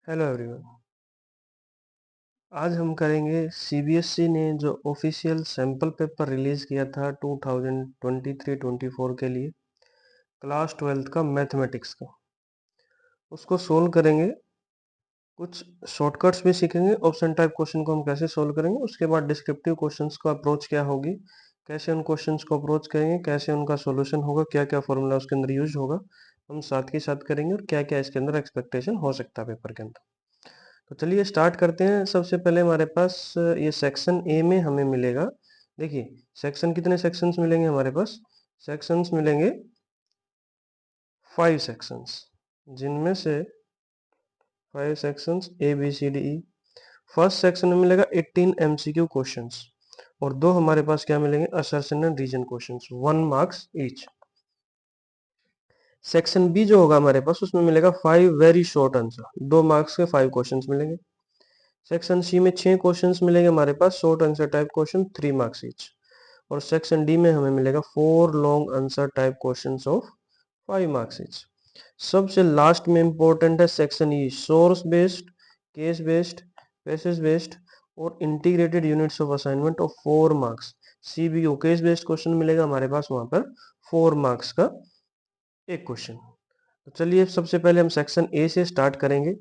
Hello everyone. आज हम करेंगे सीबीएसई ने जो ऑफिशियल सैम्पल पेपर रिलीज किया था 2023-24 के लिए क्लास 12th का मैथमेटिक्स का, उसको सोल्व करेंगे। कुछ शॉर्टकट्स भी सीखेंगे। ऑप्शन टाइप क्वेश्चन को हम कैसे सोल्व करेंगे, उसके बाद डिस्क्रिप्टिव क्वेश्चंस का अप्रोच क्या होगी, कैसे उन क्वेश्चंस को अप्रोच करेंगे, कैसे उनका सॉल्यूशन होगा, क्या क्या फॉर्मूला उसके अंदर यूज होगा, हम साथ के साथ करेंगे और क्या क्या इसके अंदर एक्सपेक्टेशन हो सकता है पेपर के अंदर। तो चलिए स्टार्ट करते हैं। सबसे पहले हमारे पास ये सेक्शन ए में हमें मिलेगा। देखिए सेक्शन, कितने सेक्शंस मिलेंगे हमारे पास? सेक्शंस मिलेंगे 5 सेक्शंस, जिनमें से 5 sections A B C D E. First section में मिलेगा 18 एमसीक्यू क्वेश्चंस और दो हमारे पास क्या मिलेंगे, assertion and reason questions, 1 marks each. Section B जो होगा हमारे पास, उसमें मिलेगा 5 वेरी शॉर्ट आंसर, 2 मार्क्स के 5 क्वेश्चंस मिलेंगे। सेक्शन सी में 6 क्वेश्चंस मिलेंगे हमारे पास, short answer type question, 3 marks each. और सेक्शन डी में हमें मिलेगा 4 long answer type questions of 5 marks each. सबसे लास्ट में इंपॉर्टेंट है section E, source based, case based, passage based और integrated units of assignment of 4 marks. CBO case based question मिलेगा हमारे पास वहां पर 4 मार्क्स का एक क्वेश्चन। तो चलिए सबसे पहले हम सेक्शन ए से स्टार्ट करेंगे।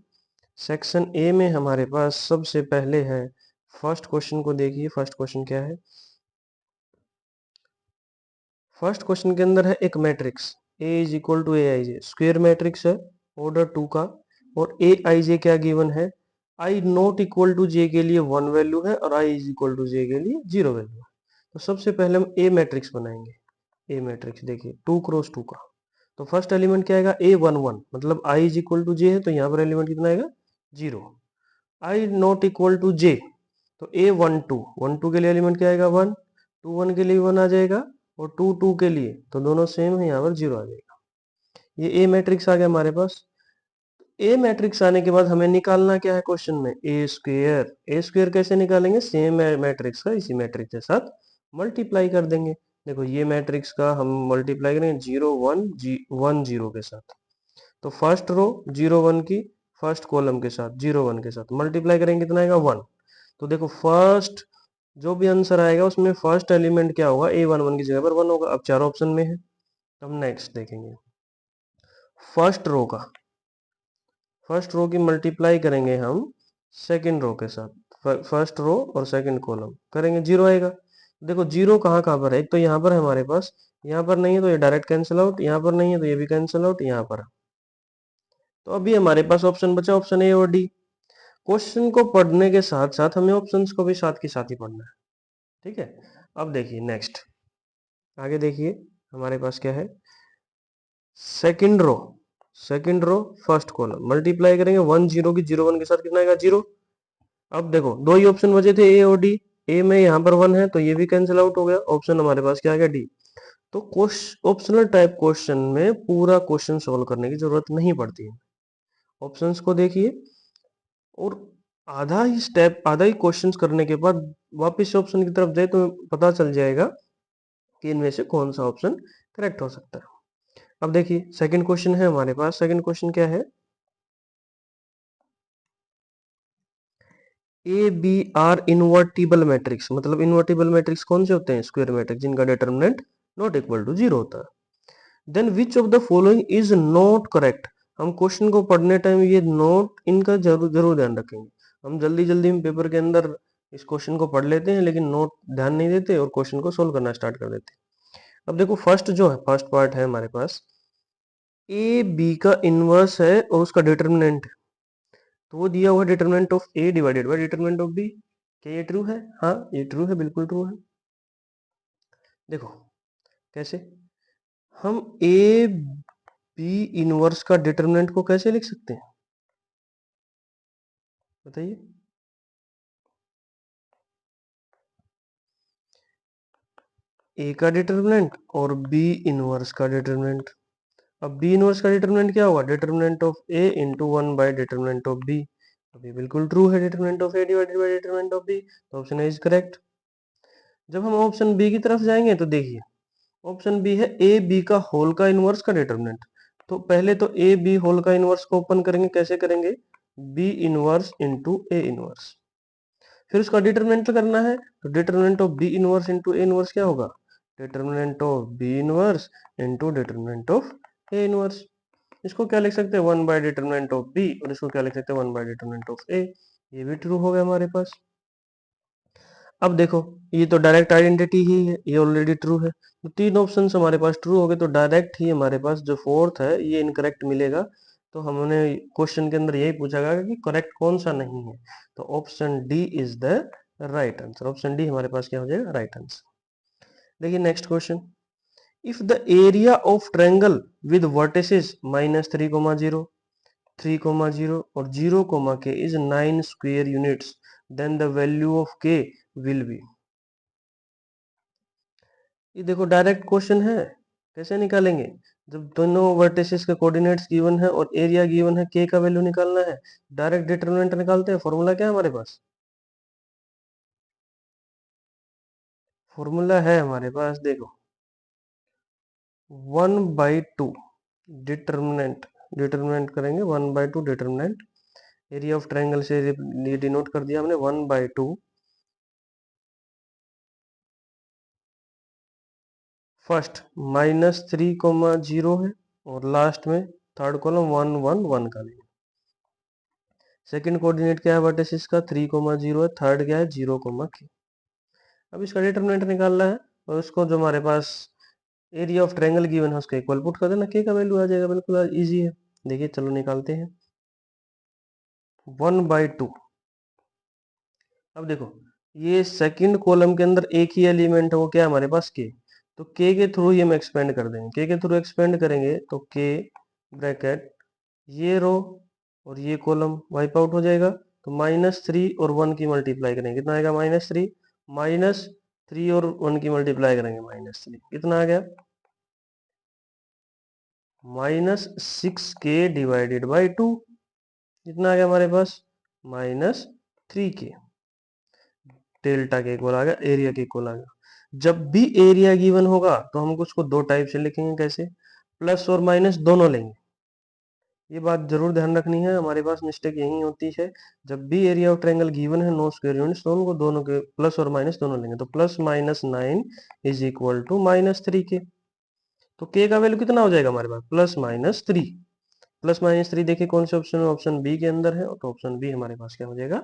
सेक्शन ए में हमारे पास सबसे पहले है, फर्स्ट क्वेश्चन को देखिए। फर्स्ट क्वेश्चन क्या है? फर्स्ट क्वेश्चन के अंदर है एक matrix A is equal to A i j, square matrix है ऑर्डर 2 का, और ए आई जे क्या गिवन है, i not equal to j के लिए 1 वैल्यू है और i is equal to j के लिए 0 वैल्यू है। तो सबसे पहले हम ए मैट्रिक्स बनाएंगे। ए मैट्रिक्स देखिए 2 क्रॉस 2 का। तो फर्स्ट एलिमेंट क्या आएगा, A11, मतलब आई इज इक्वल टू जे है तो यहाँ पर एलिमेंट कितना आएगा, 0। आई नॉट इक्वल टू जे, तो A12 के लिए एलिमेंट क्या आएगा, 1, 21 के लिए 1 आ जाएगा और 2 के लिए, तो दोनों सेम है, यहाँ पर 0 आ जाएगा। ये ए मैट्रिक्स आ गया हमारे पास। ए मैट्रिक्स आने के बाद हमें निकालना क्या है क्वेश्चन में, ए स्क्वेयर। ए स्क्वेयर कैसे निकालेंगे, सेम मैट्रिक्स का इसी मैट्रिक्स के साथ मल्टीप्लाई कर देंगे। देखो ये मैट्रिक्स का हम मल्टीप्लाई करेंगे 0 1 1 0 के साथ, तो फर्स्ट रो 0 1 की फर्स्ट कॉलम के साथ 0 1 के साथ मल्टीप्लाई करेंगे, कितना आएगा 1। तो देखो फर्स्ट जो भी आंसर आएगा उसमें फर्स्ट एलिमेंट क्या होगा, A11 की जगह पर 1 होगा। अब चार ऑप्शन में है, हम नेक्स्ट देखेंगे। फर्स्ट रो का, फर्स्ट रो की मल्टीप्लाई करेंगे हम सेकंड रो के साथ, फर्स्ट रो और सेकंड कॉलम करेंगे, 0 आएगा। देखो 0 कहाँ कहाँ पर है, एक तो यहाँ पर है हमारे पास, यहाँ पर नहीं है तो ये डायरेक्ट कैंसिल आउट, यहाँ पर नहीं है तो ये भी कैंसिल आउट, यहाँ पर। तो अभी हमारे पास ऑप्शन बचा, ऑप्शन ए और डी। क्वेश्चन को पढ़ने के साथ साथ हमें ऑप्शंस को भी साथ के साथ ही पढ़ना है, ठीक है। अब देखिए नेक्स्ट, आगे देखिए हमारे पास क्या है, second row, second row first column multiply करेंगे 1 0 की, 0 1 के साथ कितना आएगा, 0। अब देखो दो ही ऑप्शन बचे थे, ए और डी। ए में यहाँ पर 1 है तो ये भी कैंसिल आउट हो गया, ऑप्शन हमारे पास क्या आ गया, डी। तो ऑप्शनल टाइप क्वेश्चन में पूरा क्वेश्चन सोल्व करने की जरूरत नहीं पड़ती है। ऑप्शंस को देखिए और आधा ही स्टेप, आधा ही क्वेश्चंस करने के बाद वापस से ऑप्शन की तरफ जाए तो पता चल जाएगा कि इनमें से कौन सा ऑप्शन करेक्ट हो सकता है। अब देखिए सेकंड क्वेश्चन है हमारे पास। सेकंड क्वेश्चन क्या है, A B are invertible matrix, मतलब इनवर्टिबल मैट्रिक्स कौन से होते हैं, स्क्वायर मैट्रिक्स जिनका डिटरमिनेंट नॉट इक्वल टू 0 होता है। Then which of the following is not correct. हम क्वेश्चन को पढ़ने टाइम ये नोट इनका जरूर जरूर ध्यान रखेंगे। हम जल्दी जल्दी में पेपर के अंदर इस क्वेश्चन को पढ़ लेते हैं लेकिन नोट ध्यान नहीं देते और क्वेश्चन को सोल्व करना स्टार्ट कर देते हैं। अब देखो फर्स्ट जो है, फर्स्ट पार्ट है हमारे पास, ए बी का इनवर्स है और उसका डिटरमिनेंट, तो वो दिया हुआ determinant of A divided by determinant of B. क्या ये ट्रू है? हाँ ये ट्रू है, बिल्कुल ट्रू है। देखो कैसे, हम ए बी इनवर्स का डिटरमिनेंट को कैसे लिख सकते हैं बताइए। ए का डिटरमिनेंट और बी इनवर्स का डिटरमिनेंट। अब बी इनवर्स का डिटरमिनेंट क्या होगा, determinant of A into 1 by determinant of B. अभी बिल्कुल ट्रू है, determinant of A divided by determinant of B, तो ऑप्शन ए इज करेक्ट। जब हम ऑप्शन बी की तरफ जाएंगे तो देखिए ऑप्शन बी है ए बी का होल का इनवर्स का डिटरमिनेंट। तो पहले तो ए बी होल का इनवर्स को ओपन करेंगे, कैसे करेंगे, B inverse into A inverse. फिर उसका डिटरमिनेंट करना है, तो determinant of B inverse into A inverse क्या होगा, determinant of B inverse into determinant of A inverse. इसको क्या लिख सकते हैं, 1 बाय डिटरमिनेंट ऑफ बी, और इसको क्या लिख सकते हैं, 1 बाय डिटरमिनेंट ऑफ ए। ये भी ट्रू हो गया हमारे पास। अब देखो, ये तो डायरेक्ट आइडेंटिटी ही है, ये ऑलरेडी ट्रू है, तो तीन ऑप्शन हमारे पास ट्रू हो गए, तो डायरेक्ट ही हमारे पास जो फोर्थ है ये इनकरेक्ट मिलेगा। तो हमने क्वेश्चन के अंदर यही पूछा गया कि करेक्ट कौन सा नहीं है, तो option D is the right answer. Option D हमारे पास क्या हो जाएगा, राइट आंसर। देखिए next question, if the area of triangle with vertices -3,0 3,0 और 0, k is 9 square units, then the value of k will be। ये देखो डायरेक्ट क्वेश्चन है, कैसे निकालेंगे, जब दोनों वर्टिसेस के कोऑर्डिनेट्स गिवन है और एरिया गिवन है, के का वैल्यू निकालना है, डायरेक्ट डिटरमिनेंट निकालते हैं। फॉर्मूला क्या है हमारे पास, फॉर्मूला है हमारे पास, देखो 1/2 डिटरमिनेंट, डिटरमिनेंट करेंगे 1/2 डिटरमिनेंट, एरिया ऑफ ट्रायंगल से ये डिनोट कर दिया हमने 1/2, फर्स्ट -3,0 है और लास्ट में थर्ड कॉलम 1 1 1 का लेंगे। सेकंड कोऑर्डिनेट क्या है वर्टिसेस का, 3,0 है, थर्ड क्या है 0, k। अब इसका डिटरमिनेंट निकालना है, और उसको जो हमारे पास एरिया ऑफ ट्रायंगल गिवन है उसका इक्वल पुट कर देना, के का वैल्यू आ जाएगा, बिल्कुल इजी है। देखिए चलो निकालते हैं, 1/2। अब देखो, ये सेकंड कॉलम के अंदर एक ही एलिमेंट है, वो क्या है हमारे पास, के, तो के थ्रू ही हम एक्सपेंड कर देंगे, के थ्रू एक्सपेंड करेंगे तो के ब्रैकेट ये रो और ये कॉलम वाइप आउट हो जाएगा, तो -3 और 1 की मल्टीप्लाई करेंगे, कितना आएगा, -3, -3 और 1 की मल्टीप्लाई करेंगे -3, कितना आ गया, -6k डिवाइडेड बाई 2, कितना आ गया हमारे पास, -3k। डेल्टा के इक्वल आ गया, एरिया के इक्वल आ गया। जब भी एरिया गिवन होगा तो हम उसको दो टाइप से लिखेंगे, कैसे, प्लस और माइनस दोनों लेंगे। ये बात जरूर ध्यान रखनी है, हमारे पास मिस्टेक यही होती है, जब भी एरिया ऑफ ट्रायंगल गिवन है नो स्क्वायर यूनिट्स, तो उनको दोनों के प्लस और माइनस दोनों लेंगे, तो +-9 इज इक्वल टू -3k। तो k का वैल्यू कितना हो जाएगा हमारे पास, +-3, +-3 देखिए कौन से ऑप्शन में, ऑप्शन बी के अंदर है, तो ऑप्शन बी हमारे पास क्या हो जाएगा,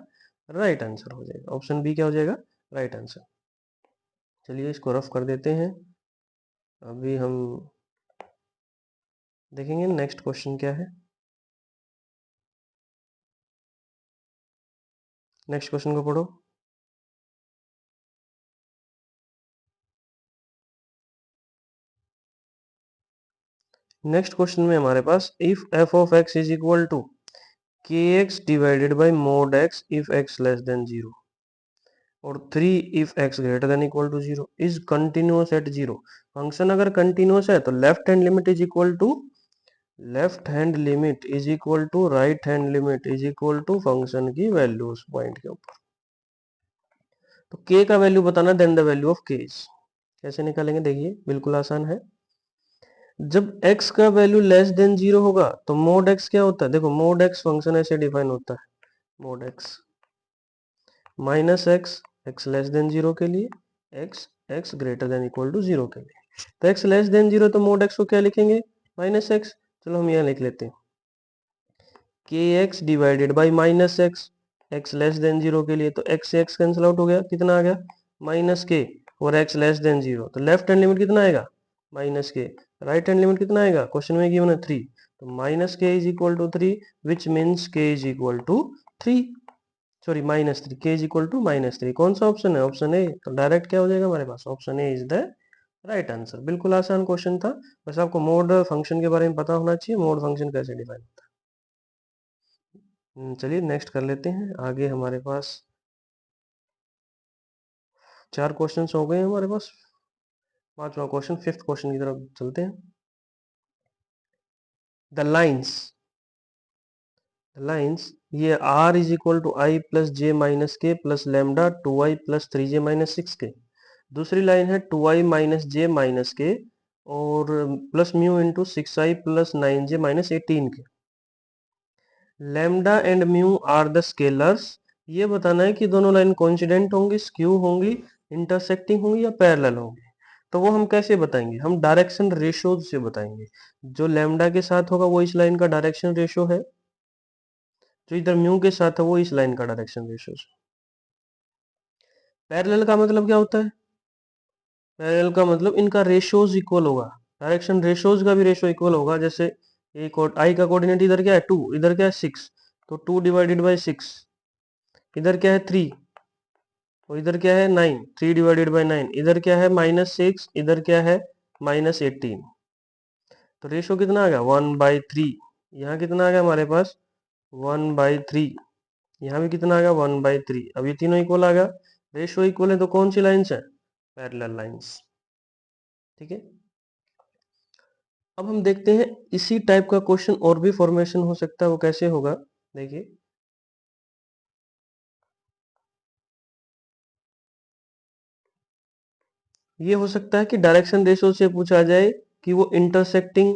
राइट आंसर हो जाएगा। ऑप्शन बी क्या हो जाएगा, राइट आंसर। चलिए इसको रफ कर देते हैं, अभी हम देखेंगे नेक्स्ट क्वेश्चन क्या है। नेक्स्ट क्वेश्चन को पढ़ो। नेक्स्ट क्वेश्चन में हमारे पास if f of x is equal to kx divided by mod x if x less than 0 और 3 if x greater than equal to 0 is continuous at 0। Function अगर continuous है तो left hand limit is equal to, left hand limit is equal to right hand limit is equal to function की value उस point के ऊपर। तो k का value बताना, then the value of k is, कैसे निकालेंगे, देखिए बिल्कुल आसान है। जब x का वैल्यू लेस देन 0 होगा तो मोड x क्या होता है, देखो मोड x फंक्शन ऐसे डिफाइन होता है, mod x -x, x less than 0 के लिए, x greater than equal to 0 के लिए। तो x लेस देन 0 तो मोड x को क्या लिखेंगे, -x। चलो हम यहाँ लिख लेते हैं, kx divided by -x, x less than 0 के लिए, तो x से x कैंसिल आउट हो गया, कितना आ गया, -k, और x लेस देन 0, तो लेफ्ट हैंड लिमिट कितना आएगा, -k, राइट हैंड लिमिट कितना आएगा, क्वेश्चन में गिवन है 3, तो -k is equal to 3, which means k is equal to 3, sorry -3, k is equal to -3। कौन सा ऑप्शन है, ऑप्शन ए, तो डायरेक्ट क्या हो जाएगा हमारे पास, option A is the right answer. बिल्कुल आसान क्वेश्चन था, बस आपको मोड फंक्शन के बारे में पता होना चाहिए, मोड फंक्शन कैसे डिफाइन होता है। चलिए नेक्स्ट कर लेते हैं, आगे हमारे पास 4 क्वेश्चन हो गए हैं हमारे पास, पांचवा क्वेश्चन, फिफ्थ क्वेश्चन की तरफ चलते हैं। द लाइन्स ये r is equal to I plus J minus K plus lambda 2i plus 3j minus 6k। दूसरी लाइन है 2i माइनस जे माइनस के और plus mu into 6i plus 9j minus 18k। Lambda and mu are the scalars. ये बताना है कि दोनों line coincident होंगी, skew होंगी, इंटरसेक्टिंग होंगी या पैरेलल होंगी। तो वो हम कैसे बताएंगे? हम डायरेक्शन रेशियोज से बताएंगे। जो लैम्डा के साथ होगा वो इस लाइन का डायरेक्शन रेशियो है, जो इधर म्यू के साथ है वो इस लाइन का डायरेक्शन रेशियो है। पैरेलल का मतलब क्या होता है? पैरेलल का मतलब इनका रेशियोज इक्वल होगा, डायरेक्शन रेशियोज का भी रेशियो इक्वल होगा। जैसे आई का कोऑर्डिनेट इधर क्या है 2, इधर क्या है 6, तो 2 डिवाइडेड बाई 6, इधर क्या है 3 और इधर क्या है 9, 3 डिवाइडेड बाई 9, इधर क्या है -6, इधर क्या है -18। तो रेशियो कितना आ गया 1/3। यहाँ कितना आ गया हमारे पास 1/3, यहाँ भी कितना आ गया 1/3। अब ये तीनों इक्वल आ गया, रेशियो इक्वल है तो कौन सी लाइन्स है? Parallel lines. ठीक है। अब हम देखते हैं इसी टाइप का क्वेश्चन और भी फॉर्मेशन हो सकता है, वो कैसे होगा देखिए। ये हो सकता है कि डायरेक्शन रेशियो से पूछा जाए कि वो इंटरसेक्टिंग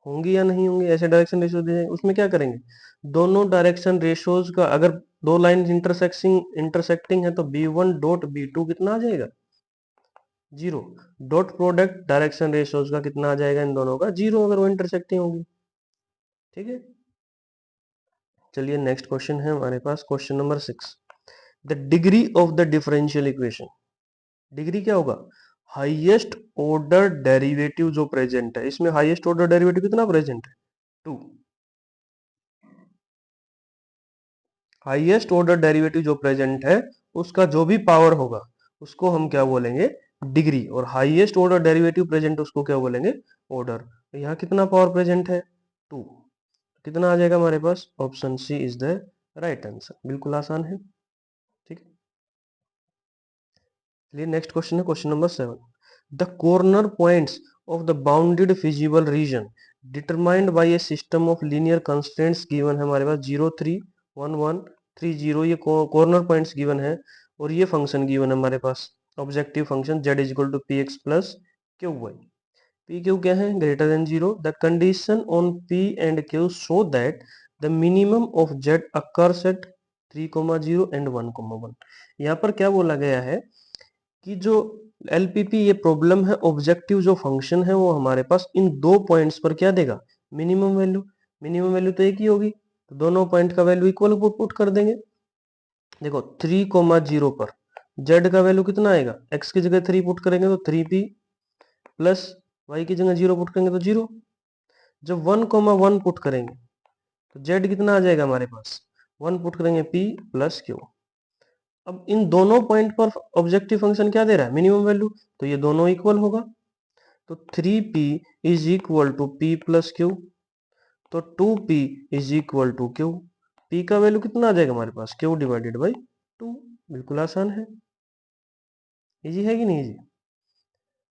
होंगी या नहीं होंगी। ऐसे डायरेक्शन रेशियो दे जाए, उसमें क्या करेंगे, दोनों डायरेक्शन रेशियोज का अगर दो लाइन इंटरसेक्टिंग है तो b1 डॉट b2 कितना आ जाएगा 0। डॉट प्रोडक्ट डायरेक्शन रेशियोज का कितना आ जाएगा इन दोनों का 0, अगर वो इंटरसेक्टिंग होंगी। ठीक है। चलिए नेक्स्ट क्वेश्चन है हमारे पास, question number 6। The degree of the differential equation. Degree क्या होगा? हाईएस्ट ऑर्डर डेरिवेटिव जो प्रेजेंट है, इसमें हाईएस्ट ऑर्डर डेरिवेटिव कितना प्रेजेंट है 2। हाईएस्ट ऑर्डर डेरिवेटिव जो प्रेजेंट है उसका जो भी पावर होगा उसको हम क्या बोलेंगे? डिग्री। और हाईएस्ट ऑर्डर डेरिवेटिव प्रेजेंट उसको क्या बोलेंगे? ऑर्डर। तो यहाँ कितना पावर प्रेजेंट है 2, कितना आ जाएगा हमारे पास? Option C is the right answer. बिल्कुल आसान है। ठीक है। चलिए नेक्स्ट क्वेश्चन है question number 7। The corner points of the bounded feasible region determined by a system of linear constraints given है हमारे पास 0 3 1 1 3 0। ये कॉर्नर पॉइंट्स गिवन है और ये फंक्शन गिवन है हमारे पास, objective function z is equal to P X plus Q Y. P Q क्या है? Greater than 0। The condition on P and Q show that the minimum of z occurs at 3,0 and 1,1। यहाँ पर क्या बोला गया है कि जो एलपीपी ये प्रॉब्लम है, ऑब्जेक्टिव जो फंक्शन है वो हमारे पास इन दो पॉइंट्स पर क्या देगा? Minimum value. मिनिमम वैल्यू तो एक ही होगी, तो दोनों पॉइंट का वैल्यू इक्वल पुट कर देंगे। देखो 3,0 पर z का वैल्यू कितना आएगा? x की जगह 3 पुट करेंगे तो 3p प्लस y की जगह 0 पुट करेंगे तो 0। जब 1,1 पुट करेंगे तो z कितना आ जाएगा हमारे पास? 1 पुट करेंगे p प्लस q। अब इन दोनों पॉइंट पर ऑब्जेक्टिव फंक्शन क्या दे रहा है? Minimum value. तो ये दोनों इक्वल होगा, तो 3p is equal to p plus q. तो 2p is equal to q. p का वैल्यू कितना आ जाएगा हमारे पास? q divided by 2। बिल्कुल आसान है। इजी है कि नहीं इजी?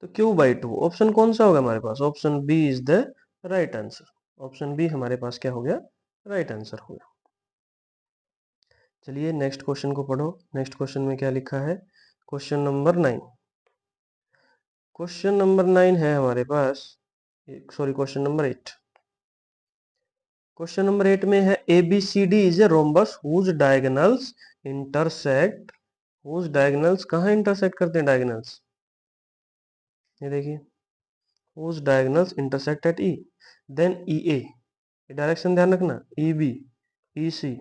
तो q बाई 2 ऑप्शन कौन सा होगा हमारे पास? Option B is the right answer. Option B हमारे पास क्या हो गया? राइट आंसर हो गया। चलिए नेक्स्ट क्वेश्चन को पढ़ो। नेक्स्ट क्वेश्चन में क्या लिखा है? Question number 9। क्वेश्चन नंबर 9 है हमारे पास, sorry question number 8। Question number 8 में है A B C D is a rhombus whose diagonals intersect. Whose diagonals कहाँ इंटरसेक्ट करते हैं? डायगोनल्स ये देखिए, whose diagonals intersect at E. Then E A, direction ध्यान रखना, E B E C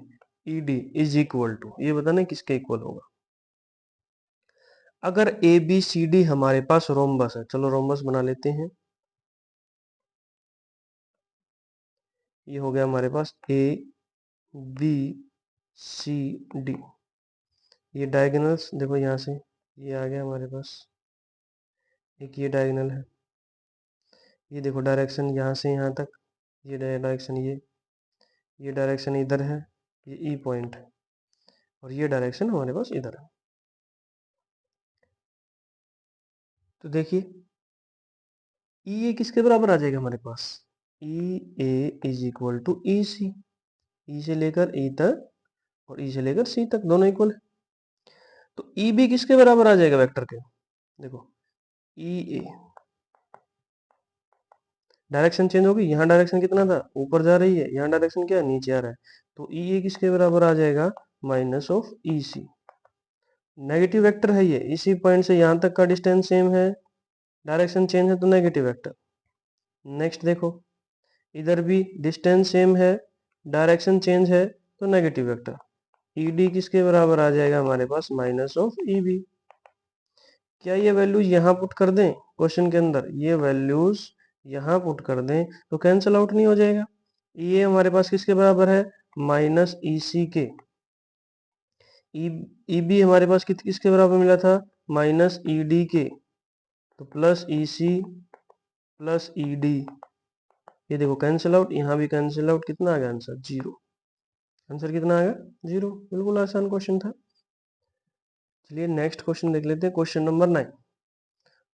E D is equal to, ये बताना किसके इक्वल होगा। अगर ए बी सी डी हमारे पास रोम्बस है, चलो रोम्बस बना लेते हैं। ये हो गया हमारे पास ए बी सी डी। ये डायगोनल्स देखो यहाँ से ये आ गया हमारे पास, एक ये डायगोनल है। ये देखो डायरेक्शन यहाँ से यहाँ तक, ये डायरेक्शन ये डायरेक्शन इधर है, ये ई पॉइंट है और ये डायरेक्शन हमारे पास इधर है। तो देखिए ई ए किसके बराबर आ जाएगा हमारे पास? ई ए is equal to E C. ई से लेकर ई तक और ई से लेकर सी तक दोनों इक्वल है। तो ई बी किसके बराबर आ जाएगा वेक्टर के? देखो ई ए डायरेक्शन चेंज होगी, यहाँ डायरेक्शन कितना था, ऊपर जा रही है, यहाँ डायरेक्शन क्या है, नीचे आ रहा है, तो ई ए किसके बराबर आ जाएगा, minus of E C. Negative vector है ये, इसी पॉइंट से यहाँ तक का डिस्टेंस सेम है, डायरेक्शन चेंज है तो नेगेटिव वेक्टर। नेक्स्ट देखो, इधर भी डिस्टेंस सेम है, डायरेक्शन चेंज है तो नेगेटिव वेक्टर। ई डी किसके बराबर आ जाएगा हमारे पास, माइनस ऑफ ई बी। क्या ये वैल्यूज यहाँ पुट कर दें क्वेश्चन के अंदर, ये वैल्यूज यहाँ पुट कर दें तो कैंसिल आउट नहीं हो जाएगा। ये हमारे पास किसके बराबर है, माइनस ई सी के। ई बी हमारे पास किसके बराबर मिला था, माइनस ई डी के, तो प्लस ई सी प्लस ई डी, ये देखो कैंसिल आउट, यहाँ भी कैंसिल आउट, कितना आ गया आंसर, जीरो। आंसर कितना आ गया, जीरो। बिल्कुल आसान क्वेश्चन था। चलिए नेक्स्ट क्वेश्चन देख लेते हैं, क्वेश्चन नंबर 9।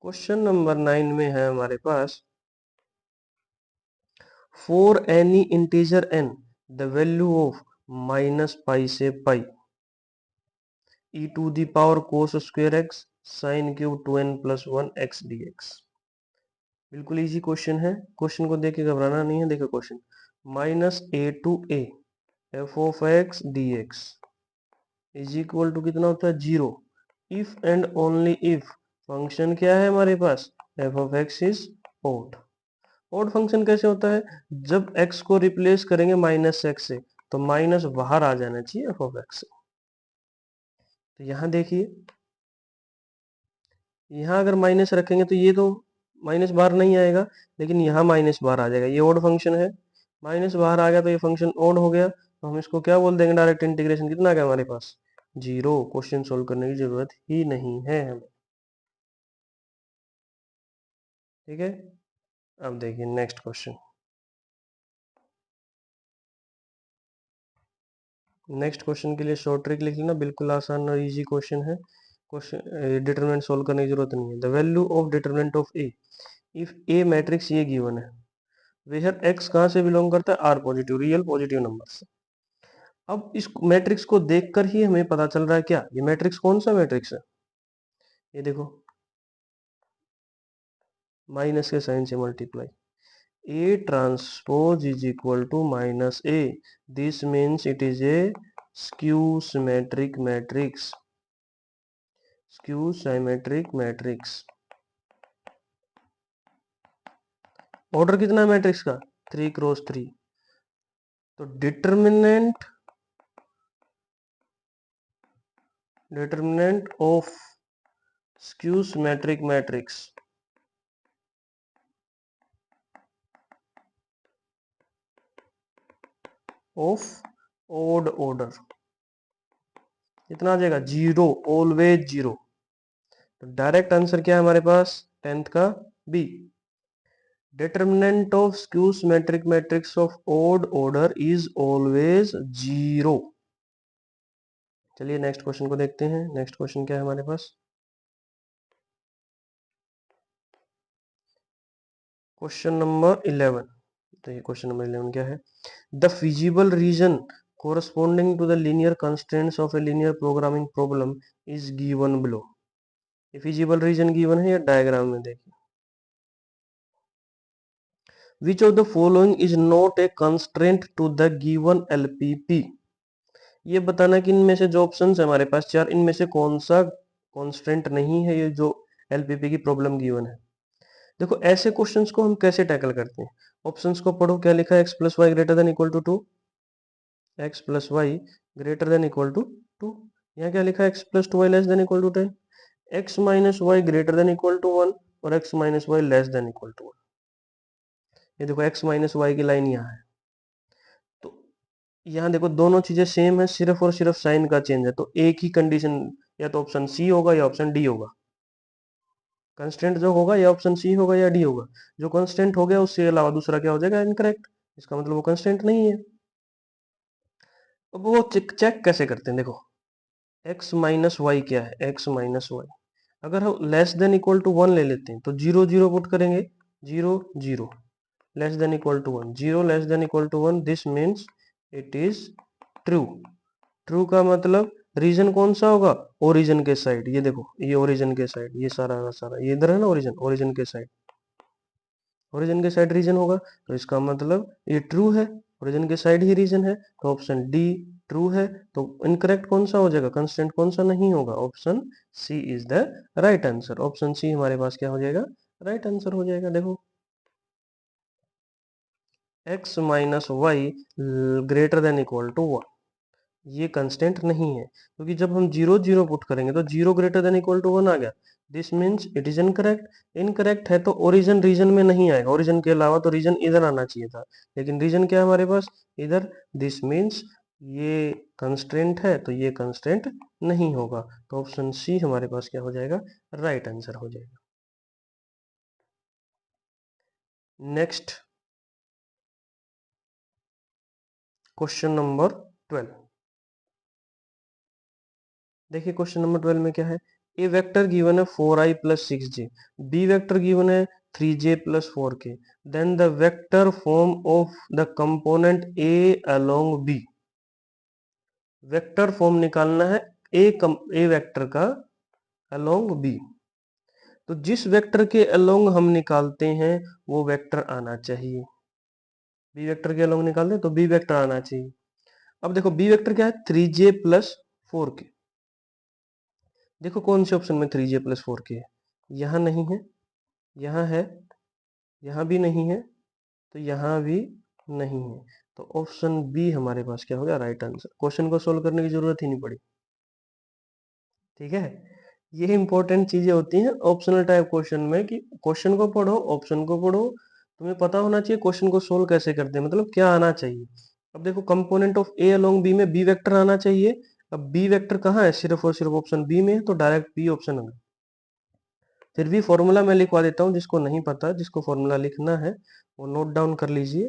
क्वेश्चन नंबर 9 में है हमारे पास, for any integer n the value of minus pi से pi e to the power cos square x sine cube 2n plus 1 x d x. बिल्कुल इजी क्वेश्चन है, क्वेश्चन को देख के घबराना नहीं है। देखो question, minus a to a f of x d x is equal to कितना होता है, zero, if and only if function क्या है हमारे पास, F of x is odd. Odd function कैसे होता है, जब x को रिप्लेस करेंगे माइनस एक्स से तो माइनस बाहर आ जाना चाहिए एफ ऑफ एक्स से। तो यहाँ देखिए, यहाँ अगर माइनस रखेंगे तो ये तो माइनस बाहर नहीं आएगा, लेकिन यहाँ माइनस बाहर आ जाएगा, ये ओड फंक्शन है, माइनस बाहर आ गया तो ये फंक्शन ओड हो गया, तो हम इसको क्या बोल देंगे, डायरेक्ट इंटीग्रेशन कितना आ गया हमारे पास, जीरो। क्वेश्चन सोल्व करने की जरूरत ही नहीं है हमें। ठीक है, अब देखिए नेक्स्ट क्वेश्चन। नेक्स्ट क्वेश्चन के लिए शॉर्ट ट्रिक लिख लेना, बिल्कुल आसान और इजी क्वेश्चन है। क्वेश्चन डिटरमिनेंट सोल्व करने की जरूरत नहीं है। The value of determinant of A if a matrix ये गिवन है, वेयर एक्स कहाँ से बिलोंग करता है, R positive, real positive number से। अब इस मैट्रिक्स को देखकर ही हमें पता चल रहा है क्या, ये मैट्रिक्स कौन सा मैट्रिक्स है, ये देखो माइनस के साइन से multiply, A transpose is equal to minus A, this means it is a skew symmetric matrix, skew symmetric matrix. Order कितना है मैट्रिक्स का, 3 क्रॉस 3। तो determinant of skew symmetric matrix of odd order कितना आ जाएगा, zero, always zero. तो direct answer क्या है हमारे पास, 10th का B. Determinant of skew symmetric matrix of odd order is always zero. चलिए नेक्स्ट क्वेश्चन को देखते हैं। नेक्स्ट क्वेश्चन क्या है हमारे पास, क्वेश्चन नंबर 11। तो ये क्वेश्चन नंबर 11 क्या है, the feasible region corresponding to the linear constraints of a linear programming problem is given below। ये फिजिबल रीजन गिवन है, या डायग्राम में देखिए, which of the following is not a constraint to the given LPP। ये बताना कि इनमें से जो ऑप्शंस है हमारे पास चार, इनमें से कौन सा कॉन्स्टेंट नहीं है, ये जो एलपीपी की प्रॉब्लम गिवन है। देखो ऐसे क्वेश्चंस को हम कैसे टैकल करते हैं, ऑप्शंस को पढ़ो, क्या लिखा है, x plus y greater than equal to 2, x plus y greater than equal to 2। यहाँ क्या लिखा है, x plus 2 y less than equal to 10, x minus y greater than equal to 1 और x minus y less than equal to 1। ये देखो x minus y की line यहाँ है, तो यहाँ देखो दोनों चीजें सेम है, सिर्फ और सिर्फ साइन का चेंज है, तो एक ही कंडीशन, या तो ऑप्शन सी होगा या ऑप्शन डी होगा। कंस्टेंट जो होगा या ऑप्शन सी होगा या डी होगा, जो कंस्टेंट हो गया उससे अलावा दूसरा क्या हो जाएगा, इनकरेक्ट, इसका मतलब वो कंस्टेंट नहीं है। अब वो चेक कैसे करते हैं, देखो x माइनस वाई क्या है, x माइनस वाई, अगर हम लेस देन इक्वल टू 1 ले लेते हैं तो 0 0 पुट करेंगे, 0 0 less than equal to 1, 0 less than equal to 1, this means it is true. True का मतलब रीजन कौन सा होगा, ओरिजिन के साइड, ये देखो ये ओरिजिन के साइड, ये सारा का सारा ये इधर है ना ओरिजिन, ओरिजिन के साइड। ओरिजिन के साइड रीजन होगा, तो इसका मतलब ये ट्रू है, ओरिजिन के साइड ही रीजन है, तो ऑप्शन डी ट्रू है। तो इनकरेक्ट कौन सा हो जाएगा, कंस्टेंट कौन सा नहीं होगा, option C is the right answer. Option C हमारे पास क्या हो जाएगा, राइट आंसर हो जाएगा। देखो x minus y greater than equal to 1, ये कंस्टेंट नहीं है, क्योंकि जब हम जीरो जीरो पुट करेंगे तो zero greater than equal to 1 आ गया, this means it is incorrect. Incorrect है तो ओरिजिन रीजन में नहीं आएगा, ओरिजिन के अलावा तो रीजन इधर आना चाहिए था, लेकिन रीजन क्या है हमारे पास, इधर। दिस मीन्स ये कंस्ट्रेंट है तो ये कंस्ट्रेंट नहीं होगा, तो ऑप्शन सी हमारे पास क्या हो जाएगा, राइट आंसर हो जाएगा। नेक्स्ट क्वेश्चन नंबर 12, देखिए क्वेश्चन नंबर 12 में क्या है, ए वेक्टर गिवन है 4i plus 6j, B vector given है 3j plus 4k, then the vector form of the component A along B. Vector form निकालना है ए वेक्टर का along B, तो जिस वेक्टर के अलोंग हम निकालते हैं वो वेक्टर आना चाहिए, बी वेक्टर के अलोंग निकालते हैं तो बी वेक्टर आना चाहिए। अब देखो बी वेक्टर क्या है, 3j प्लस 4k, देखो कौन से ऑप्शन में 3j प्लस 4k है, यहाँ नहीं है, यहाँ है, यहाँ भी नहीं है, तो यहाँ भी नहीं है, तो ऑप्शन बी हमारे पास क्या हो गया, राइट आंसर। क्वेश्चन को सोल्व करने की जरूरत ही नहीं पड़ी, ठीक है। ये इंपॉर्टेंट चीजें होती हैं ऑप्शनल टाइप क्वेश्चन में, कि क्वेश्चन को पढ़ो, ऑप्शन को पढ़ो, तुम्हें पता होना चाहिए क्वेश्चन को सोल्व कैसे करते हैं, मतलब क्या आना चाहिए। अब देखो component of A along B में बी वेक्टर आना चाहिए, अब बी वेक्टर कहाँ है, सिर्फ और सिर्फ ऑप्शन बी में है, तो डायरेक्ट बी ऑप्शन है। फिर भी फॉर्मूला मैं लिखवा देता हूँ, जिसको नहीं पता, जिसको फॉर्मूला लिखना है वो नोट डाउन कर लीजिए,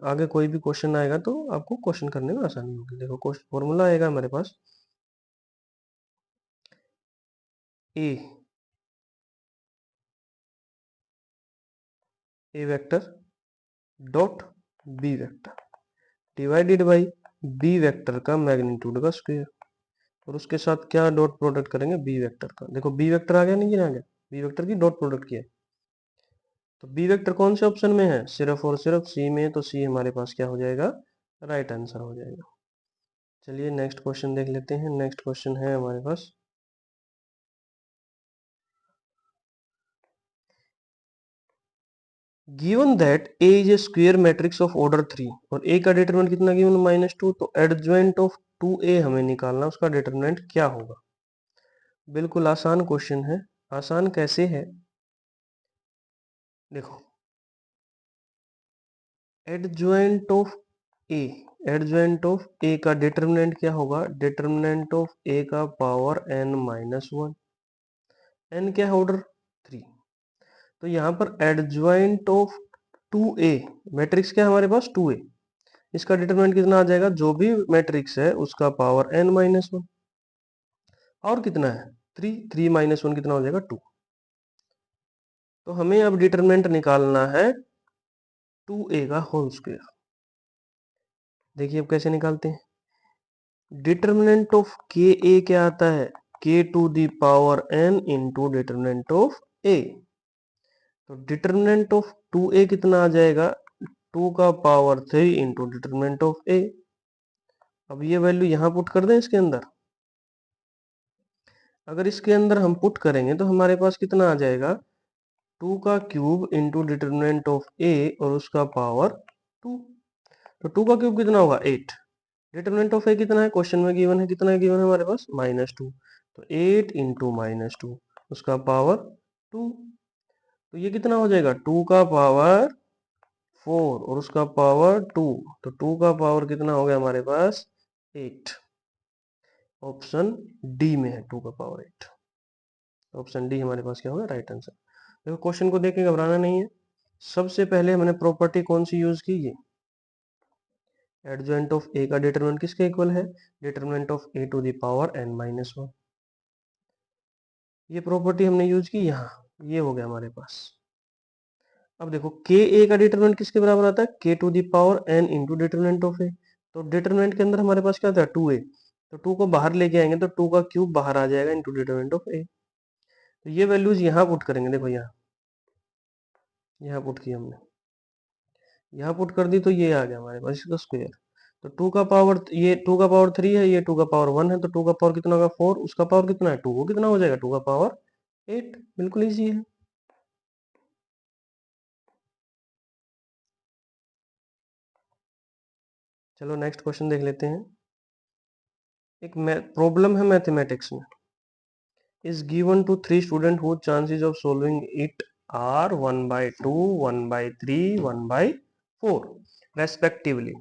आगे कोई भी क्वेश्चन आएगा तो आपको क्वेश्चन करने में आसानी होगी। देखो फॉर्मूला आएगा हमारे पास, a vector dot b vector divided by b vector का मैग्नीट्यूड का स्क्वायर, और उसके साथ क्या डॉट प्रोडक्ट करेंगे, बी वेक्टर का। देखो बी वेक्टर आ गया, नहीं आ गया, बी वेक्टर की डॉट प्रोडक्ट किया, तो बी वेक्टर कौन से ऑप्शन में है, सिर्फ और सिर्फ सी में, तो सी हमारे पास क्या हो जाएगा, राइट आंसर हो जाएगा। चलिए नेक्स्ट क्वेश्चन देख लेते हैं। नेक्स्ट क्वेश्चन है हमारे पास, given that a is a square matrix of order 3 और ए का डिटरमिनेंट कितना गिवन, -2, तो एडजॉइंट ऑफ 2a हमें निकालना, उसका डिटरमिनेंट क्या होगा। बिल्कुल आसान क्वेश्चन है, आसान कैसे है, देखो adjoint of a, adjoint of a का डिटरमिनेंट क्या होगा, डिटरमिनेंट ऑफ ए का पावर n-1, n क्या है, ऑर्डर 3, तो यहाँ पर एडजॉइंट ऑफ 2a, मैट्रिक्स क्या है हमारे पास 2a, इसका डिटरमिनेंट कितना आ जाएगा, जो भी मैट्रिक्स है उसका पावर n-1, और कितना है 3, 3 - 1 कितना हो जाएगा 2, तो हमें अब डिटरमिनेंट निकालना है 2a का होल स्क्वायर। देखिए अब कैसे निकालते हैं, डिटरमिनेंट ऑफ के ए क्या आता है, k to the power n into determinant of a, तो डिटरमिनेंट ऑफ 2a कितना आ जाएगा, 2 का power 3 into determinant of a। अब ये वैल्यू यहां पुट कर दें इसके अंदर, अगर इसके अंदर हम पुट करेंगे तो हमारे पास कितना आ जाएगा, 2 का cube into determinant of a और उसका पावर 2, तो 2 का क्यूब कितना होगा 8, डिटरमिनेंट ऑफ a कितना है, क्वेश्चन में गिवन है, कितना गिवन है हमारे पास -2, तो 8 इंटू -2 उसका पावर 2, तो ये कितना हो जाएगा 2 का पावर 4 और उसका पावर 2, तो 2 का पावर कितना हो गया हमारे पास 8, ऑप्शन डी में है 2 का पावर 8, ऑप्शन डी हमारे पास क्या होगा, राइट आंसर। देखो क्वेश्चन को देख के घबराना नहीं है, सबसे पहले हमने प्रॉपर्टी कौन सी यूज की, ये एडजॉइंट ऑफ ए का डिटरमिनेंट किसके इक्वल है, determinant of A to the power n-1, ये प्रॉपर्टी हमने यूज की यहाँ, ये हो गया हमारे पास। अब देखो के ए का डिटरमिनेंट किसके बराबर आता है, k to the power n into determinant of a, तो डिटरमिनेंट के अंदर हमारे पास क्या था 2a, तो 2 को बाहर लेके आएंगे तो 2 का क्यूब बाहर आ जाएगा इंटू डिटरमिनेंट ऑफ ए, तो ये वैल्यूज यहाँ पुट करेंगे, देखो यहाँ यहाँ पुट किया हमने, यहाँ पुट कर दी तो ये आ गया हमारे पास इसका स्क्वायर। तो टू का पावर, ये टू का पावर 3 है, ये टू का पावर 1 है, तो टू का पावर कितना होगा 4, उसका पावर कितना है 2, वो कितना हो जाएगा टू का पावर 8। बिल्कुल इजी है। चलो नेक्स्ट क्वेश्चन देख लेते हैं। एक प्रॉब्लम है मैथमेटिक्स में, is given to three students whose chances of solving it are 1 by 2, 1 by 3, 1 by 4 respectively.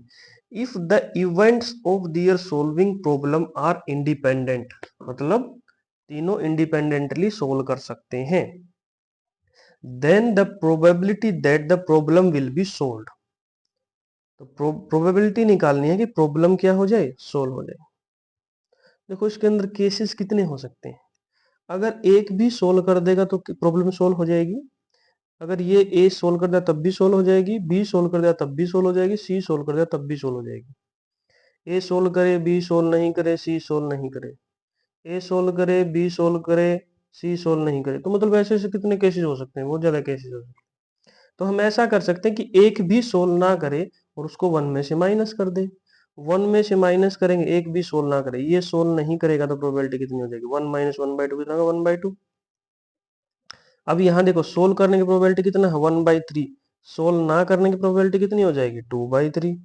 If the events of their solving problem are independent, मतलब तीनों independently solve कर सकते हैं, then the probability that the problem will be solved, तो probability निकालनी है कि problem क्या हो जाए, सोल्व हो जाए। देखो इसके अंदर केसेस कितने हो सकते हैं, अगर एक भी सोल्व कर देगा तो प्रॉब्लम सोल्व हो जाएगी, अगर ये ए सोल्व कर दिया तब भी सोल्व हो जाएगी, बी सोल्व कर दिया तब भी सोल्व हो जाएगी, सी सोल्व कर दिया तब भी सोल्व हो जाएगी। ए सोल्व करे, बी सोल्व नहीं करे, सी सोल्व नहीं करे, ए सोल्व करे, बी सोल्व करे, सी सोल्व नहीं करे, तो मतलब ऐसे ऐसे कितने केसेस हो सकते हैं, बहुत ज्यादा केसेस हो सकते हैं। तो हम ऐसा कर सकते हैं कि एक भी सोल्व ना करे और उसको वन में से माइनस कर दे। वन में से माइनस करेंगे, एक भी सोल्व ना करे, ये सोल्व नहीं करेगा तो प्रोबेबिलिटी कितनी हो जाएगी, 1 माइनस 1/2 कितना होगा 1/2। अब यहाँ देखो सोल्व करने की प्रोबेबिलिटी कितना है 1/3, सोल्व ना करने की प्रोबेबिलिटी कितनी हो जाएगी 2/3।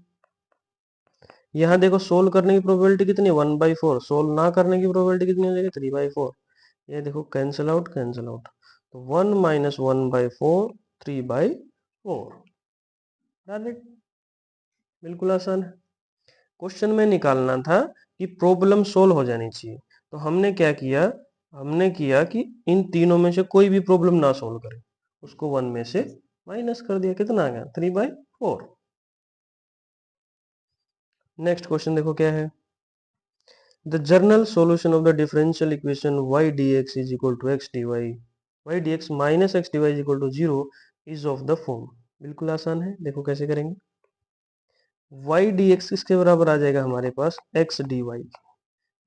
यहाँ देखो सोल्व करने की प्रोबेबिलिटी कितनी है 1/4, सोल्व ना करने की प्रोबेबिलिटी कितनी हो जाएगी 3/4। ये देखो कैंसिल आउट कैंसिल आउट, तो 1 माइनस 1/4 3/4। बिल्कुल आसान है। क्वेश्चन में निकालना था कि प्रॉब्लम सोल्व हो जानी चाहिए, तो हमने क्या किया, हमने किया कि इन तीनों में से कोई भी प्रॉब्लम ना सोल्व करे, उसको वन में से माइनस कर दिया, कितना आ गया 3/4। नेक्स्ट क्वेश्चन देखो क्या है, the general solution of the differential equation y dx is equal to x dy, y dx minus x dy is equal to 0 is of the form. बिल्कुल आसान है, देखो कैसे करेंगे। y dx किसके बराबर आ जाएगा हमारे पास x dy,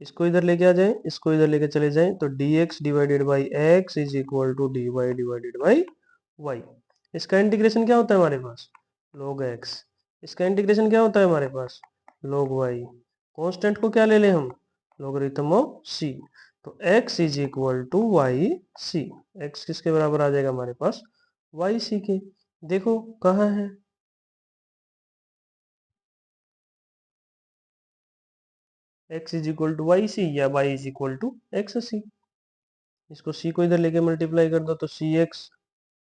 इसको इधर लेके आ जाएं, इसको इधर लेके चले जाएं, तो dx divided by x is equal to dy divided by y। इसका इंटीग्रेशन क्या होता है हमारे पास log x, इसका इंटीग्रेशन क्या होता है हमारे पास log y। कांस्टेंट को क्या ले लें हम, लोगरिथम ऑफ c, तो x is equal to y c. x किसके बराबर आ जाएगा हमारे पास वाई सी के। देखो कहाँ है, x is equal to y c या y is equal to x c. इसको c को इधर लेके मल्टीप्लाई कर दो, तो c x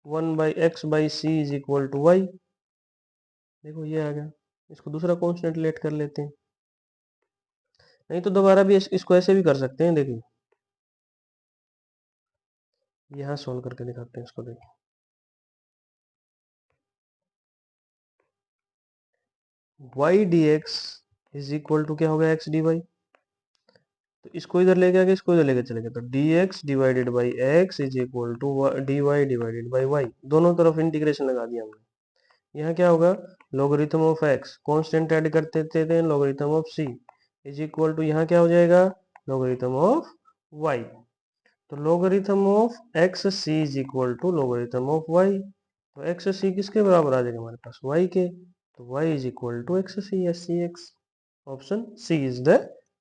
1/x/c is equal to y. देखो ये आ गया, इसको दूसरा कॉन्स्टेंट लेट कर लेते हैं, नहीं तो दोबारा भी इसको ऐसे भी कर सकते हैं। देखिए यहाँ सोल्व करके दिखाते हैं इसको। देखिए y dx is equal to क्या हो गया x dy, तो इसको इधर लेके आगे, इसको इधर लेके चले गए, तो dx divided by x is equal to dy divided by y, दोनों तरफ इंटीग्रेशन लगा दिया हमने। यहाँ क्या होगा logarithm of x, constant add करते थे logarithm of c is equal to, यहाँ क्या हो जाएगा लॉगरिथम ऑफ y, तो logarithm of x c is equal to logarithm of y, तो एक्स सी किसके बराबर आ जाएगा हमारे पास वाई के, तो y is equal to x c, s c x. Option C is the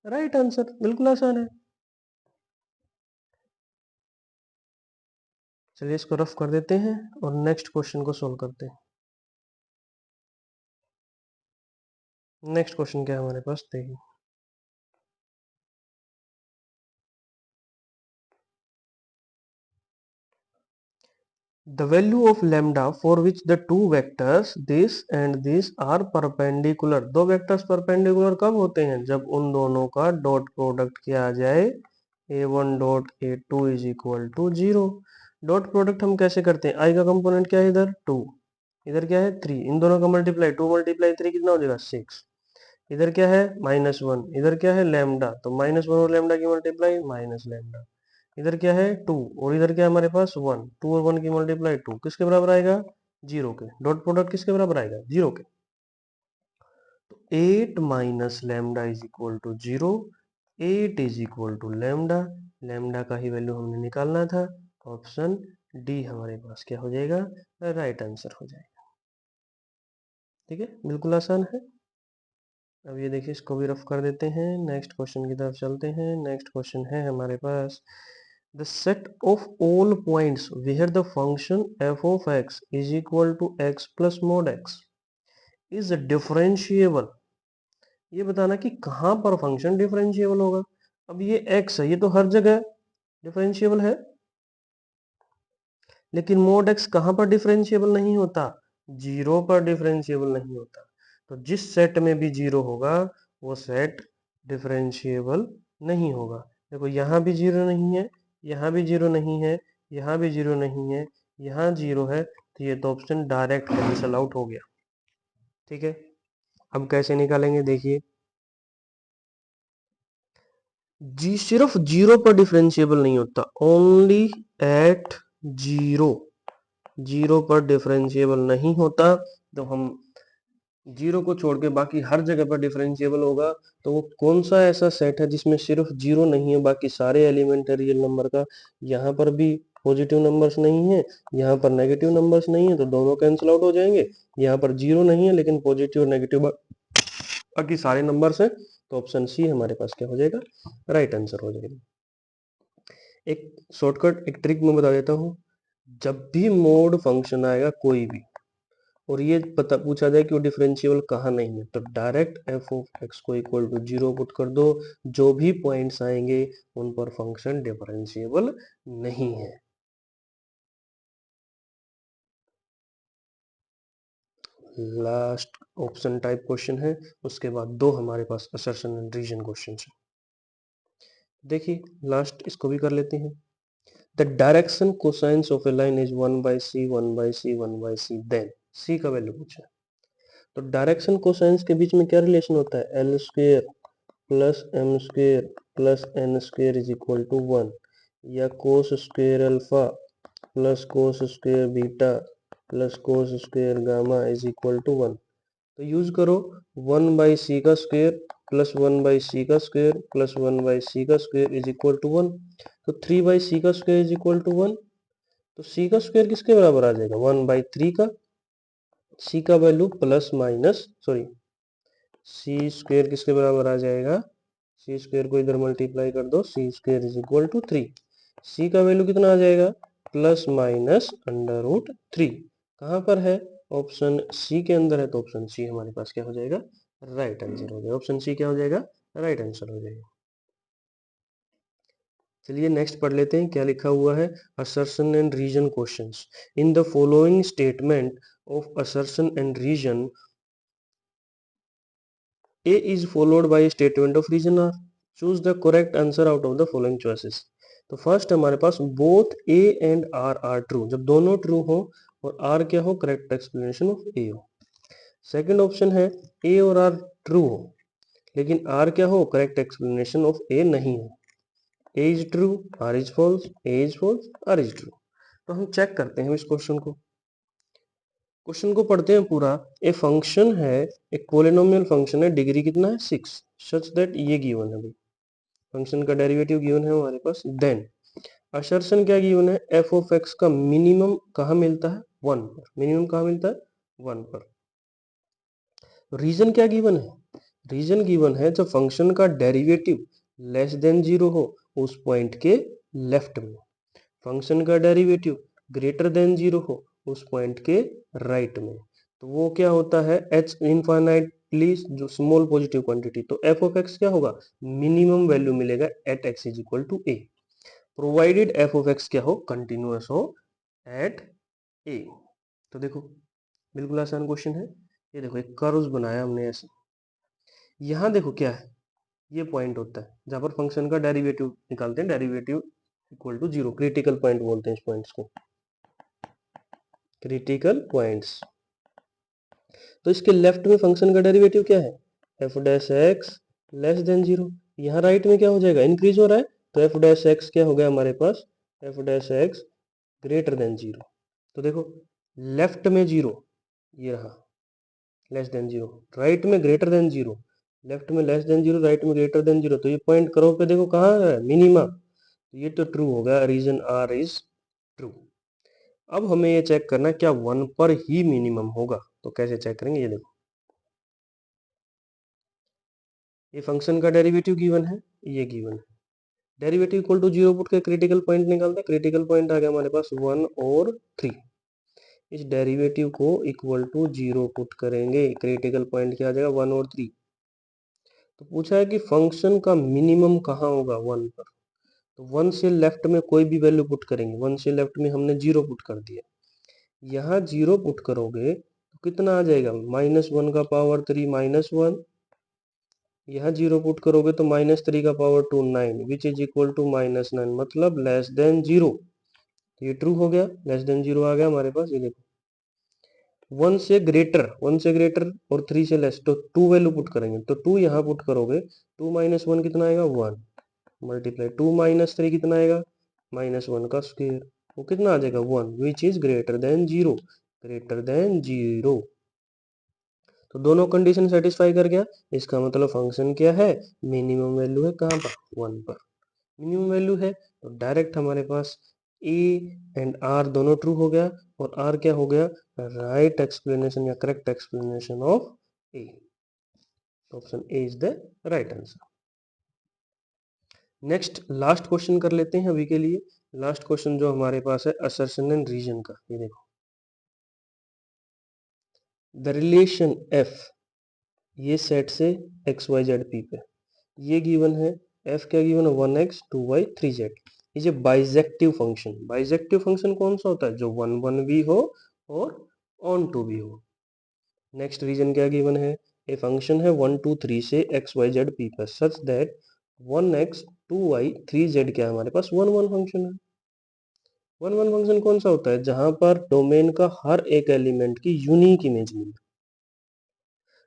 right answer. बिल्कुल आसान है। चलिए इसको रफ कर देते हैं और नेक्स्ट क्वेश्चन को सोल्व करते हैं। नेक्स्ट क्वेश्चन क्या है हमारे पास देखिए, the value of lambda for which the two vectors this and this are perpendicular, दो वेक्टर्स परपेंडिकुलर कब होते हैं, जब उन दोनों का डॉट प्रोडक्ट किया जाए a1 dot a2 is equal to 0। Dot product हम कैसे करते हैं, i का कंपोनेंट क्या है इधर 2, इधर क्या है 3, इन दोनों का मल्टीप्लाई 2 मल्टीप्लाई 3 कितना हो जाएगा 6, इधर क्या है -1, इधर क्या है लैम्डा, तो -1 और लैम्डा की मल्टीप्लाई माइनस लैम्डा, इधर क्या है 2 और इधर क्या है हमारे पास 1, 2 और 1 की मल्टीप्लाई 2 किसके बराबर आएगा 0 के, डॉट प्रोडक्ट किसके बराबर आएगा 0 के, तो 8 minus lambda is equal to 0, 8 is equal to lambda, lambda का ही वैल्यू हमने निकालना था, ऑप्शन डी हमारे पास क्या हो जाएगा, राइट आंसर हो जाएगा। ठीक है, बिल्कुल आसान है। अब ये देखिए, इसको भी रफ कर देते हैं, नेक्स्ट क्वेश्चन की तरफ चलते हैं। नेक्स्ट क्वेश्चन है हमारे पास, the set of all points where the function f of x is equal to x plus mod x is differentiable. ये बताना कि कहाँ पर फंक्शन डिफरेंशिएबल होगा। अब ये x है, ये तो हर जगह डिफरेंशिएबल है, लेकिन मोड x कहाँ पर डिफरेंशिएबल नहीं होता, जीरो पर डिफरेंशिएबल नहीं होता। तो जिस सेट में भी जीरो होगा वो सेट डिफरेंशिएबल नहीं होगा। देखो यहाँ भी जीरो नहीं है, यहाँ भी जीरो नहीं है, यहाँ भी जीरो नहीं है, यहाँ जीरो है, तो ये तो ऑप्शन डायरेक्ट कैंसल आउट हो गया। ठीक है, अब कैसे निकालेंगे, देखिए जी सिर्फ जीरो पर डिफरेंशिएबल नहीं होता, ओनली एट जीरो, जीरो पर डिफरेंशिएबल नहीं होता। तो हम जीरो को छोड़ के बाकी हर जगह पर डिफरेंशिएबल होगा। तो वो कौन सा ऐसा सेट है जिसमें सिर्फ जीरो नहीं है, बाकी सारे एलिमेंट है रियल नंबर का, यहाँ पर भी पॉजिटिव नंबर्स नहीं है, यहाँ पर नेगेटिव नंबर्स नहीं है, तो दोनों कैंसिल आउट हो जाएंगे। यहाँ पर जीरो नहीं है लेकिन पॉजिटिव और नेगेटिव बाकी सारे नंबर्स हैं, तो ऑप्शन सी हमारे पास क्या हो जाएगा, राइट आंसर हो जाएगा। एक शॉर्टकट, एक ट्रिक मैं बता देता हूँ। जब भी मोड फंक्शन आएगा कोई भी, और ये पता पूछा जाए कि वो डिफरेंशिएबल कहाँ नहीं है, तो डायरेक्ट एफ ऑफ एक्स को इक्वल टू जीरो पुट कर दो। जो भी पॉइंट्स आएंगे उन पर फंक्शन डिफरेंशिएबल नहीं है। लास्ट ऑप्शन टाइप क्वेश्चन है, उसके बाद दो हमारे पास असर्शन एंड रीजन क्वेश्चन है। देखिए लास्ट इसको भी कर लेते हैं। The direction cosines of a line is 1/c 1/c 1/c, then c का वैल्यू पूछा है। तो डायरेक्शन कोसाइंस के बीच में क्या रिलेशन होता है, l square plus m square plus n square is equal to 1, या cos square alpha plus cos square beta plus cos square gamma is equal to 1। तो यूज करो 1/c का स्क्वेयर प्लस 1/c का square plus 1/c का square is equal to 1। तो 3/c का square is equal to 1। तो c का square किसके बराबर आ जाएगा, 1/3 का। c का value plus minus sorry c square किसके बराबर आ जाएगा, c स्क्वायर को इधर मल्टीप्लाई कर दो, c square is equal to 3। c का वैल्यू कितना आ जाएगा, प्लस माइनस अंडर रूट 3। कहाँ पर है, ऑप्शन सी के अंदर है, तो ऑप्शन सी हमारे पास क्या हो जाएगा, राइट आंसर हो जाएगा। ऑप्शन सी क्या हो जाएगा, राइट आंसर हो जाएगा। चलिए नेक्स्ट पढ़ लेते हैं क्या लिखा हुआ है। Assertion and reason questions. In the following statement of assertion and reason A is followed by a statement of reason R. Choose the correct answer out of the following choices. तो first हमारे पास both A and R are true, जब दोनों true हो और R क्या हो, correct explanation of A हो। सेकंड ऑप्शन है A और R ट्रू हो लेकिन R क्या हो, करेक्ट एक्सप्लेनेशन ऑफ A नहीं हो। A is true, R is false, A is false, R is true। तो हम चेक करते हैं इस क्वेश्चन को। क्वेश्चन को पढ़ते हैं पूरा। ए फंक्शन है, एक पोलिनोमियल फंक्शन है, डिग्री कितना है 6, सच दैट ये गिवन है भाई, फंक्शन का डेरिवेटिव गिवन है हमारे पास। देन असर्शन क्या गिवन है, एफ ऑफ एक्स का मिनिमम कहाँ मिलता है, 1 पर। मिनिमम कहाँ मिलता है, 1 पर। रीजन क्या गिवन है, रीजन गिवन है जब फंक्शन का डेरिवेटिव लेस देन 0 हो उस पॉइंट के लेफ्ट में, फंक्शन का डेरिवेटिव ग्रेटर देन 0 हो उस पॉइंट के राइट में। तो वो क्या होता है, एच इनफाइनाइटली जो स्मॉल पॉजिटिव क्वांटिटी, तो एफ ऑफ एक्स क्या होगा, मिनिमम वैल्यू मिलेगा at x is equal to a, provided f of x क्या हो, कंटिन्यूअस हो एट ए। तो देखो बिल्कुल आसान क्वेश्चन है। ये देखो एक कर्व बनाया हमने ऐसे, यहाँ देखो क्या है, ये पॉइंट होता है जहां पर फंक्शन का डेरिवेटिव निकालते हैं, derivative equal to 0, critical point बोलते हैं इस पॉइंट्स को, क्रिटिकल पॉइंट्स। तो इसके लेफ्ट में फंक्शन का डेरिवेटिव क्या है, F dash x less than 0। यहाँ राइट में क्या हो जाएगा, इंक्रीज हो रहा है, तो एफ डैश एक्स क्या हो गया हमारे पास, f dash x greater than 0। तो देखो लेफ्ट में 0, ये रहा लेस देन 0, राइट में ग्रेटर देन 0, लेफ्ट में लेस देन 0, राइट में ग्रेटर देन 0। तो ये पॉइंट करो पे देखो कहाँ है, मिनिमा। ये तो ट्रू हो गया, रीजन आर इज ट्रू। अब हमें ये चेक करना है क्या 1 पर ही मिनिमम होगा। तो कैसे चेक करेंगे, ये देखो, ये फंक्शन का डेरिवेटिव गिवन है, ये गिवन है। डेरिवेटिव इक्वल टू 0 पुट के क्रिटिकल पॉइंट निकालते हैं। क्रिटिकल पॉइंट आ गया हमारे पास 1 और 3। इस डेरिवेटिव को इक्वल टू 0 पुट करेंगे, क्रिटिकल पॉइंट क्या आ जाएगा 1 और 3। तो पूछा है कि फंक्शन का मिनिमम कहाँ होगा 1 पर। तो 1 से लेफ्ट में कोई भी वैल्यू पुट करेंगे। 1 से लेफ्ट में हमने 0 पुट कर दिया, यहाँ 0 पुट करोगे तो कितना आ जाएगा, -1 का पावर 3 -1। यहाँ 0 पुट करोगे तो -3 का power 2 9, which is equal to -9, मतलब लेस देन 0। तो ये ट्रू हो गया, लेस देन 0 आ गया हमारे पास। ये देखो 1 से ग्रेटर और 3 से लेस, तो 2 वैल्यू पुट करेंगे। तो 2 यहाँ पुट करोगे, 2 - 1 कितना आएगा 1, मल्टीप्लाई 2 - 3 कितना आएगा -1 का स्क्वायर, वो कितना आ जाएगा 1, which is greater than 0, greater than 0। तो दोनों कंडीशन सेटिस्फाई कर गया। इसका मतलब फंक्शन क्या है, मिनिमम वैल्यू है कहाँ पर, 1 पर मिनिमम वैल्यू है। तो डायरेक्ट हमारे पास ए एंड आर दोनों ट्रू हो गया, और आर क्या हो गया, राइट एक्सप्लेनेशन या correct explanation of A. Option A is the right answer. Next last question कर लेते हैं अभी के लिए। लास्ट क्वेश्चन जो हमारे पास है असर्शन एंड रीजन का, ये देखो, द रिलेशन एफ, ये सेट से एक्स वाई जेड पी पे, ये गिवन है, एफ क्या गिवन है 1x 2y 3z। ये बाइजेक्टिव फंक्शन, बाइजेक्टिव फंक्शन कौन सा होता है, जो 1 1 भी हो और ऑन टू भी हो। नेक्स्ट रीजन क्या गिवन है, ए फंक्शन है 1 2 3 से एक्स वाई जेड पी पर such that 1x 2y 3z क्या है हमारे पास 1 1 फंक्शन है। 1 1 फंक्शन कौन सा होता है, जहां पर डोमेन का हर एक एलिमेंट की यूनिक इमेज मिले।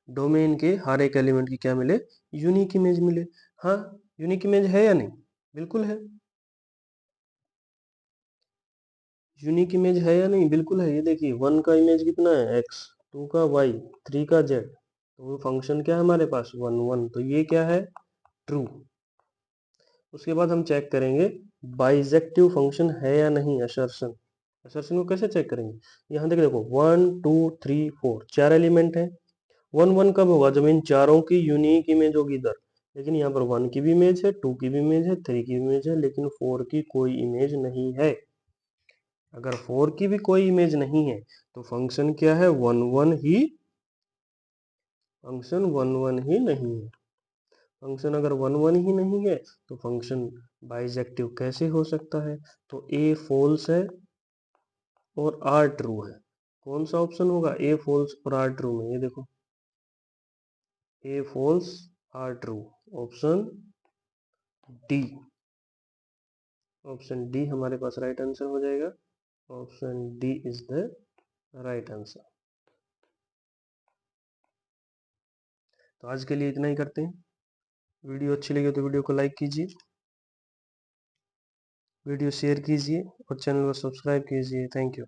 डोमेन के हर एक एलिमेंट की क्या मिले, यूनिक इमेज मिले। हाँ, यूनिक इमेज है या नहीं, बिल्कुल है। यूनिक इमेज है या नहीं, बिल्कुल है। ये देखिए 1 का इमेज कितना है x, 2 का y, 3 का z, तो वो फंक्शन क्या है हमारे पास 1 1, तो ये क्या है, ट्रू। उसके बाद हम चेक करेंगे बाइजेक्टिव फंक्शन है या नहीं, असर्शन। असर्शन को कैसे चेक करेंगे, यहाँ देखो 1 2 3 4 4 एलिमेंट है। 1 1 कब होगा, जब इन चारों की यूनिक इमेज होगी इधर। लेकिन यहाँ पर 1 की भी इमेज है, 2 की भी इमेज है, 3 की भी इमेज है, लेकिन 4 की कोई इमेज नहीं है। अगर 4 की भी कोई इमेज नहीं है तो फंक्शन क्या है 1 1 ही, फंक्शन 1 1 ही नहीं है। फंक्शन अगर 1 1 ही नहीं है तो फंक्शन बाइजेक्टिव कैसे हो सकता है। तो ए फॉल्स है और आर ट्रू है। कौन सा ऑप्शन होगा, ए फॉल्स और आर ट्रू में, ये देखो A false R true, option D. Option D हमारे पास राइट आंसर हो जाएगा। Option D is the right answer. तो आज के लिए इतना ही करते हैं। वीडियो अच्छी लगी तो वीडियो को लाइक कीजिए, वीडियो शेयर कीजिए और चैनल को सब्सक्राइब कीजिए। Thank you.